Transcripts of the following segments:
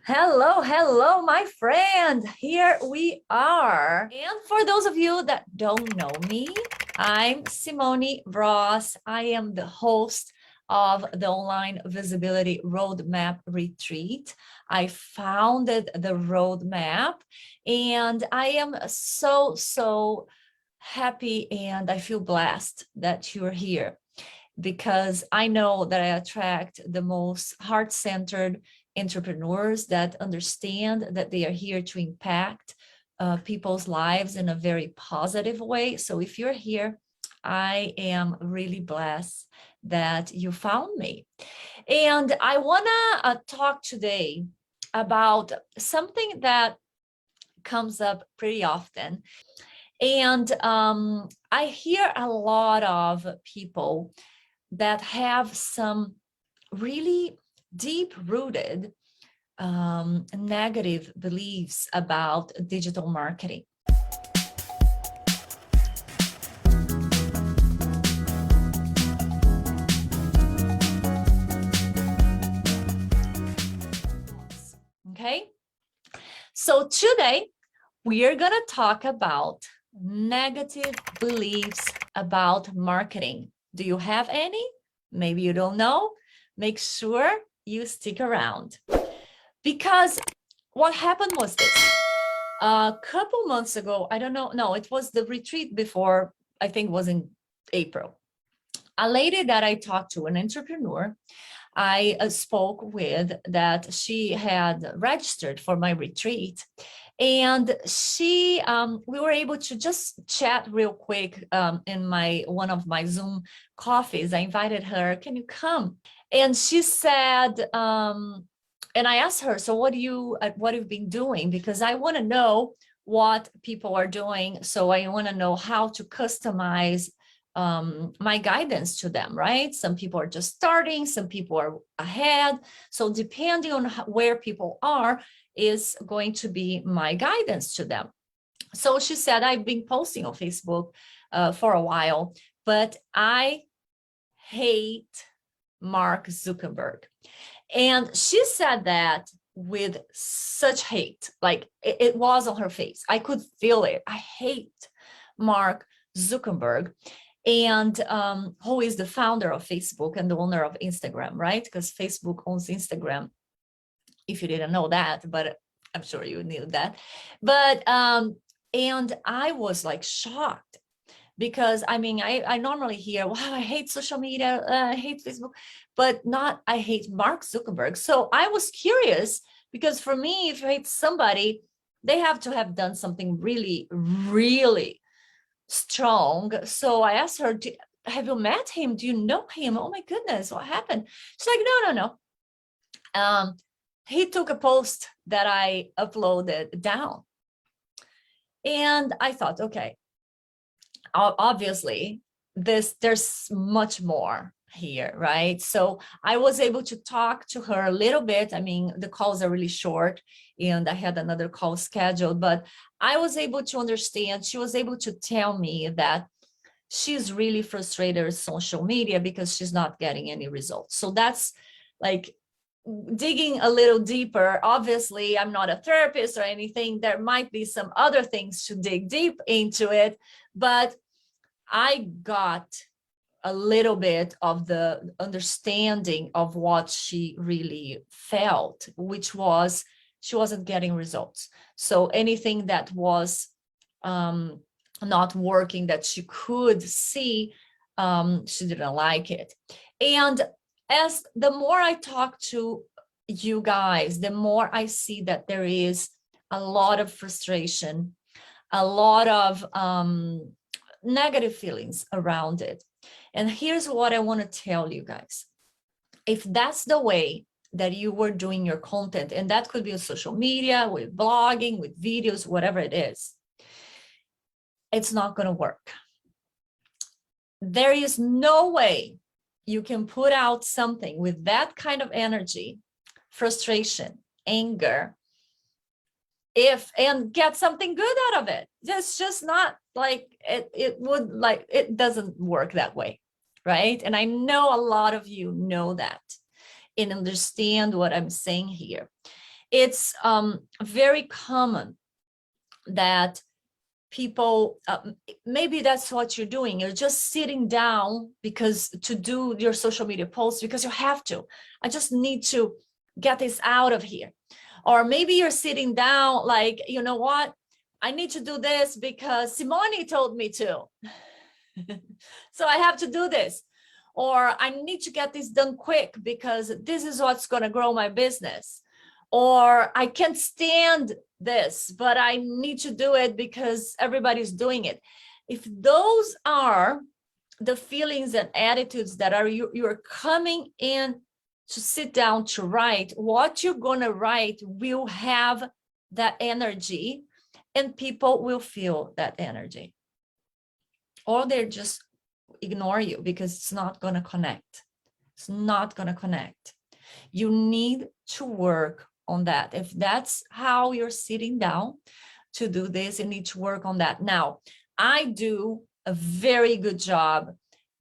Hello, hello, my friend. Here we are. And for those of you that don't know me, I'm Simone Ross. I am the host of the Online Visibility Roadmap Retreat. I founded the roadmap, and I am so happy and I feel blessed that you're here, because I know that I attract the most heart-centered entrepreneurs that understand that they are here to impact people's lives in a very positive way. So if you're here, I am really blessed that you found me. And I wanna talk today about something that comes up pretty often. And I hear a lot of people that have some really deep-rooted negative beliefs about digital marketing. Okay, so today we are going to talk about negative beliefs about marketing. Do you have any? Maybe you don't know. Make sure you stick around, because what happened was this. A couple months ago, I don't know, no, it was the retreat before, I think it was in April. A lady that I talked to, an entrepreneur, I spoke with, that she had registered for my retreat, and she we were able to just chat real quick in one of my Zoom coffees. I invited her, can you come? And she said, and I asked her, so what you've been doing? Because I want to know what people are doing. So I want to know how to customize my guidance to them, right? Some people are just starting, some people are ahead. So depending on where people are is going to be my guidance to them. So she said, I've been posting on Facebook for a while, but I hate Mark Zuckerberg. And she said that with such hate, like it was on her face. I could feel it. I hate Mark Zuckerberg, and who is the founder of Facebook and the owner of Instagram, right? Because Facebook owns Instagram, if you didn't know that, but I'm sure you knew that. But and I was like shocked, because I mean, I normally hear, wow, I hate social media, I hate Facebook, but not, I hate Mark Zuckerberg. So I was curious, because for me, if you hate somebody, they have to have done something really strong. So I asked her, have you met him? Do you know him? Oh my goodness, what happened? She's like, no. He took a post that I uploaded down. And I thought, okay, obviously there's much more here, right? So I was able to talk to her a little bit. I mean, the calls are really short, and I had another call scheduled, but I was able to understand. She was able to tell me that she's really frustrated with social media because she's not getting any results. So that's like digging a little deeper. Obviously, I'm not a therapist or anything. There might be some other things to dig deep into it, but I got a little bit of the understanding of what she really felt, which was she wasn't getting results. So anything that was not working, that she could see, she didn't like it. And as the more I talk to you guys, the more I see that there is a lot of frustration, a lot of negative feelings around it. And here's what I want to tell you guys. If that's the way that you were doing your content, and that could be on social media, with blogging, with videos, whatever it is, it's not going to work. There is no way you can put out something with that kind of energy, frustration, anger, and get something good out of it. It's just not like it doesn't work that way, right? And I know a lot of you know that and understand what I'm saying here. It's very common that people, maybe that's what you're doing. You're just sitting down because to do your social media posts because you have to. I just need to get this out of here. Or maybe you're sitting down like, you know what? I need to do this because Simone told me to. So I have to do this. Or I need to get this done quick because this is what's going to grow my business. Or I can't stand this, but I need to do it because everybody's doing it. If those are the feelings and attitudes that are you're coming in to sit down to write, what you're going to write will have that energy, and people will feel that energy. Or they just ignore you because it's not going to connect. It's not going to connect. You need to work on that. If that's how you're sitting down to do this, you need to work on that. Now, I do a very good job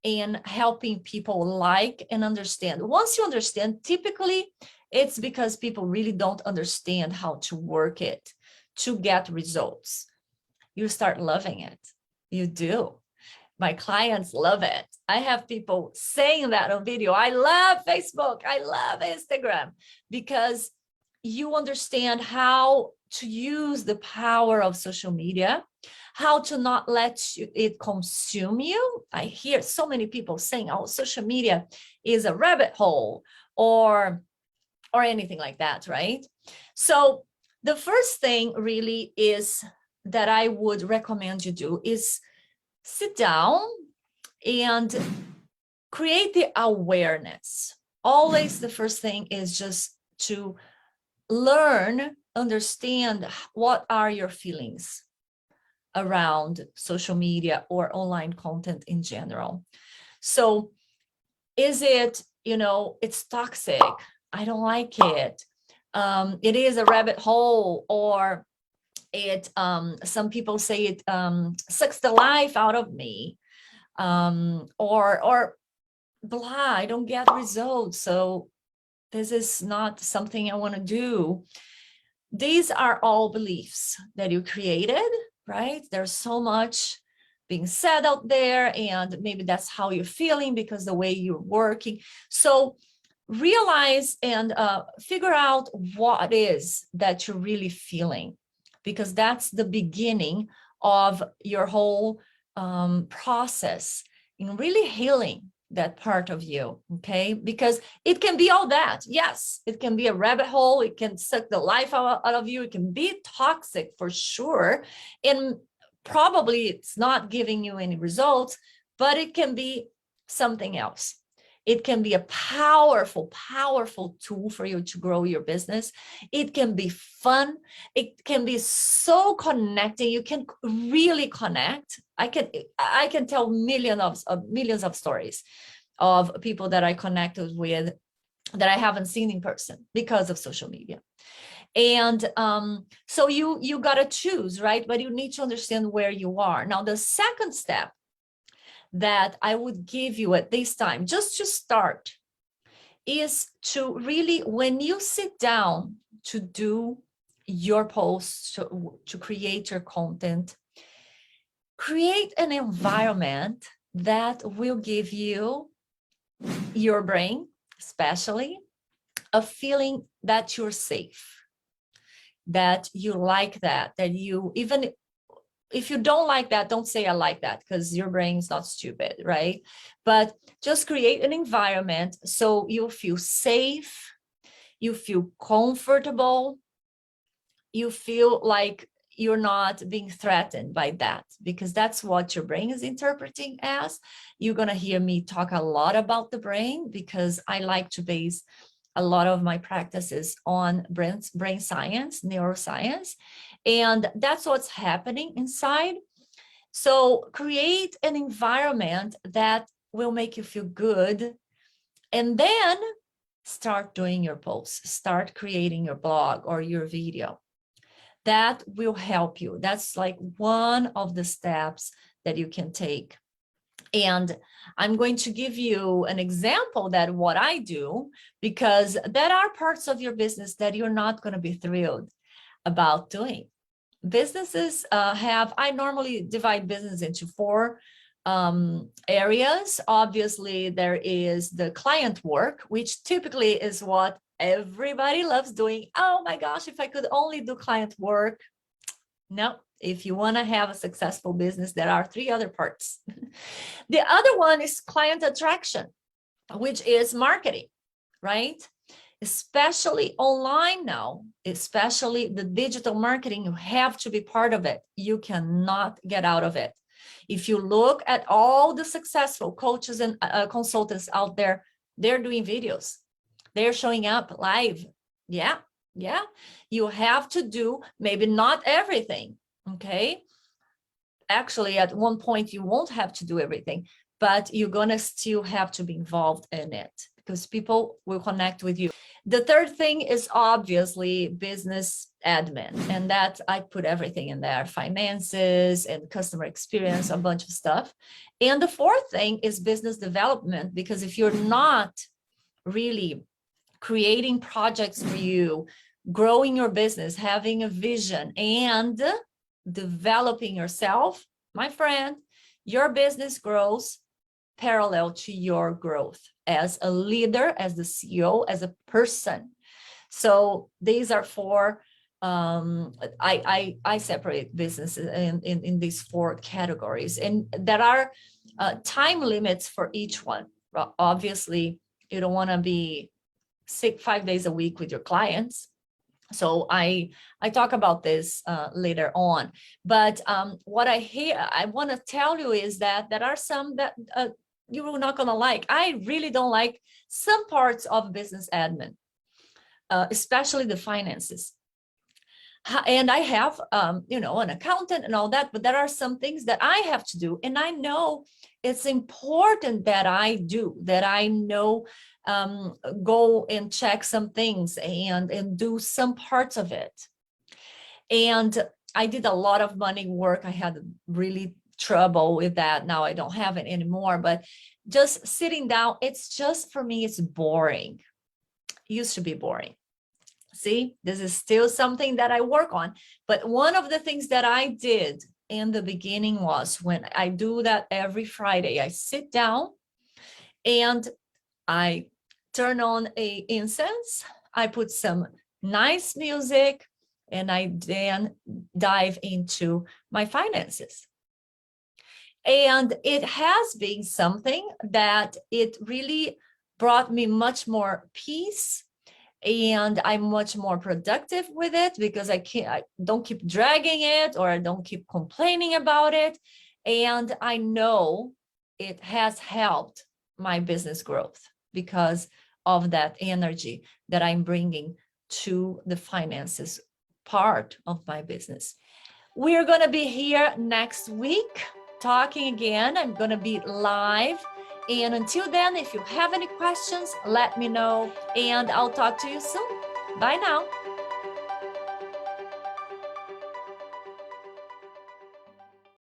in helping people like and understand. Once you understand, typically it's because people really don't understand how to work it to get results. You start loving it. You do. My clients love it. I have people saying that on video. I love Facebook. I love Instagram, because you understand how to use the power of social media, how to not let it consume you. I hear so many people saying, oh, social media is a rabbit hole or anything like that, right? So the first thing really is that I would recommend you do is sit down and create the awareness. Always the first thing is just to learn, understand what are your feelings around social media or online content in general. So is it, it's toxic? I don't like it. It is a rabbit hole, or it, some people say it sucks the life out of me, or blah, I don't get results. So this is not something I want to do. These are all beliefs that you created, right? There's so much being said out there, and maybe that's how you're feeling because the way you're working. So realize and figure out what it is that you're really feeling, because that's the beginning of your whole process in really healing that part of you, okay? Because it can be all that. Yes, it can be a rabbit hole. It can suck the life out of you. It can be toxic for sure. And probably it's not giving you any results, but it can be something else. It can be a powerful, powerful tool for you to grow your business. It can be fun. It can be so connecting. You can really connect. I can tell millions of stories of people that I connected with that I haven't seen in person because of social media. And so you got to choose, right? But you need to understand where you are. Now, the second step that I would give you at this time, just to start, is to really, when you sit down to do your posts, to create your content, create an environment that will give you, your brain especially, a feeling that you're safe, that you like that you, even if you don't like that, don't say I like that, because your brain's not stupid, right? But just create an environment so you feel safe, you feel comfortable, you feel like you're not being threatened by that, because that's what your brain is interpreting as. You're going to hear me talk a lot about the brain, because I like to base a lot of my practices on brain science, neuroscience, and that's what's happening inside. So create an environment that will make you feel good, and then start doing your posts, start creating your blog or your video. That will help you. That's like one of the steps that you can take And I'm going to give you an example that what I do, because there are parts of your business that you're not going to be thrilled about doing. Businesses I normally divide business into four areas. Obviously, there is the client work, which typically is what everybody loves doing. Oh my gosh, if I could only do client work. No, if you want to have a successful business, there are three other parts. The other one is client attraction, which is marketing, right? Especially online now, especially the digital marketing, you have to be part of it. You cannot get out of it. If you look at all the successful coaches and consultants out there, they're doing videos. They're showing up live. Yeah. You have to do maybe not everything, okay? Actually, at one point, you won't have to do everything, but you're gonna still have to be involved in it because people will connect with you. The third thing is obviously business admin, and that I put everything in there, finances and customer experience, a bunch of stuff. And the fourth thing is business development, because if you're not really creating projects for you, growing your business, having a vision, and developing yourself, my friend, your business grows parallel to your growth as a leader, as the CEO, as a person. So these are four, I separate businesses in these four categories, and there are time limits for each one. Obviously, you don't want to be 5 days a week with your clients. So I talk about this later on, but what I want to tell you is that there are some that you're not going to like. I really don't like some parts of business admin, especially the finances. And I have, an accountant and all that, but there are some things that I have to do. And I know it's important that I do, that I know, go and check some things and do some parts of it. And I did a lot of money work. I had really trouble with that. Now I don't have it anymore, but just sitting down, it's just, for me, it's boring. It used to be boring. See, this is still something that I work on. But one of the things that I did in the beginning was, when I do that every Friday, I sit down and I turn on a incense. I put some nice music, and I then dive into my finances. And it has been something that it really brought me much more peace, and I'm much more productive with it because I don't keep dragging it, or I don't keep complaining about it. And I know it has helped my business growth because of that energy that I'm bringing to the finances part of my business. We're going to be here next week talking again. I'm going to be live. And until then, if you have any questions, let me know, and I'll talk to you soon. Bye now.